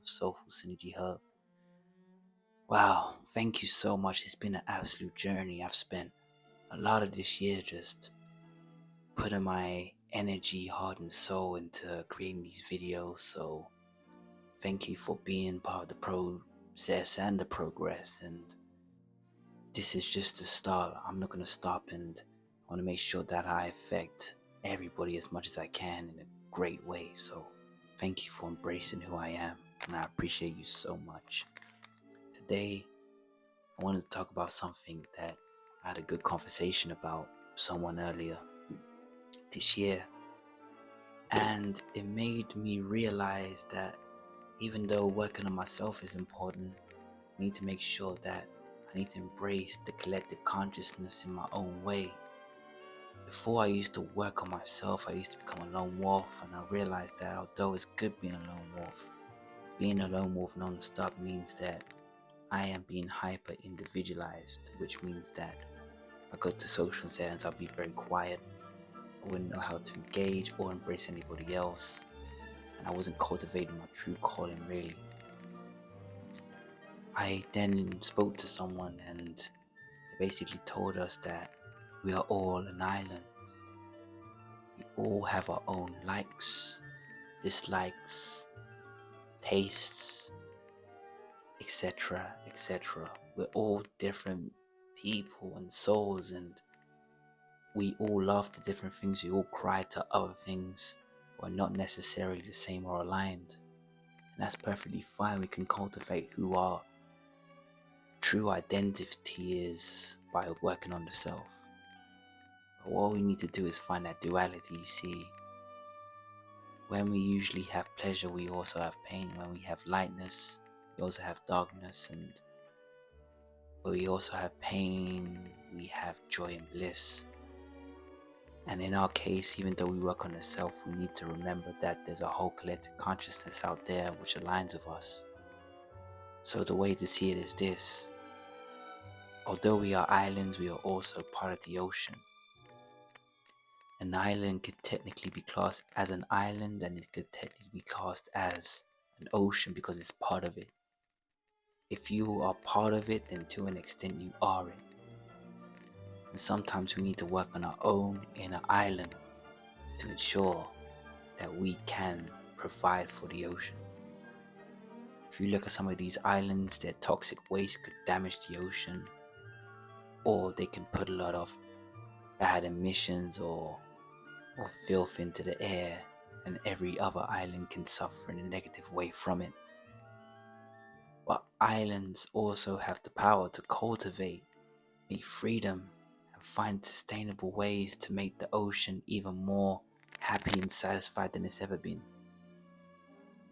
Soulful Synergy Hub. Wow, thank you so much. It's been an absolute journey. I've spent a lot of this year just putting my energy, heart, and soul into creating these videos. So, thank you for being part of the process and the progress. And this is just the start. I'm not going to stop, and I want to make sure that I affect everybody as much as I can in a great way. So, thank you for embracing who I am, and I appreciate you so much. Today, I wanted to talk about something that I had a good conversation about with someone earlier this year, and it made me realize that even though working on myself is important, I need to make sure that I need to embrace the collective consciousness in my own way. Before I used to work on myself, I used to become a lone wolf, and I realized that although it's good being a lone wolf, being a lone wolf non-stop means that I am being hyper individualized, which means that I go to social settings, I'll be very quiet. I wouldn't know how to engage or embrace anybody else, and I wasn't cultivating my true calling really. I then spoke to someone, and they basically told us that we are all an island. We all have our own likes, dislikes, tastes, etc. etc. We're all different people and souls, and we all love the different things. We all cry to other things. We're not necessarily the same or aligned, and that's perfectly fine. We can cultivate who our true identity is by working on the self. But what we need to do is find that duality. You see, when we usually have pleasure, we also have pain. When we have lightness, we also have darkness, and when we also have pain, we have joy and bliss. And in our case, even though we work on the self, we need to remember that there's a whole collective consciousness out there which aligns with us. So the way to see it is this: although we are islands, we are also part of the ocean. An island could technically be classed as an island, and it could technically be classed as an ocean because it's part of it. If you are part of it, then to an extent you are it. And sometimes we need to work on our own inner island to ensure that we can provide for the ocean. If you look at some of these islands, their toxic waste could damage the ocean, or they can put a lot of bad emissions or filth into the air, and every other island can suffer in a negative way from it. But islands also have the power to cultivate, make freedom, and find sustainable ways to make the ocean even more happy and satisfied than it's ever been.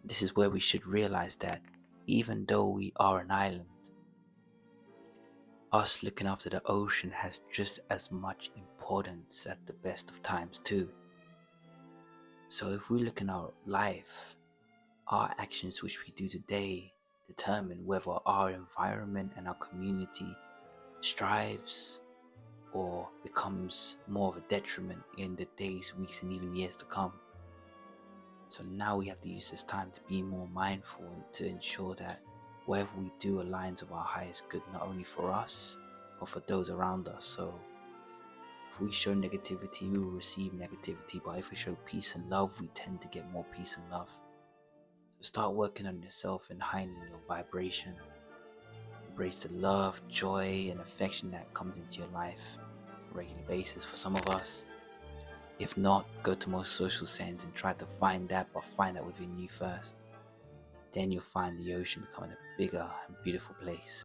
This is where we should realize that even though we are an island, us looking after the ocean has just as much importance at the best of times too. So if we look in our life, our actions which we do today determine whether our environment and our community strives or becomes more of a detriment in the days, weeks, and even years to come. So now we have to use this time to be more mindful and to ensure that whatever we do aligns with our highest good, not only for us, but for those around us. So if we show negativity, we will receive negativity, but if we show peace and love, we tend to get more peace and love. So start working on yourself and heightening your vibration. Embrace the love, joy, and affection that comes into your life on a regular basis for some of us. If not, go to most social settings and try to find that, but find that within you first. Then you'll find the ocean becoming a bigger and beautiful place.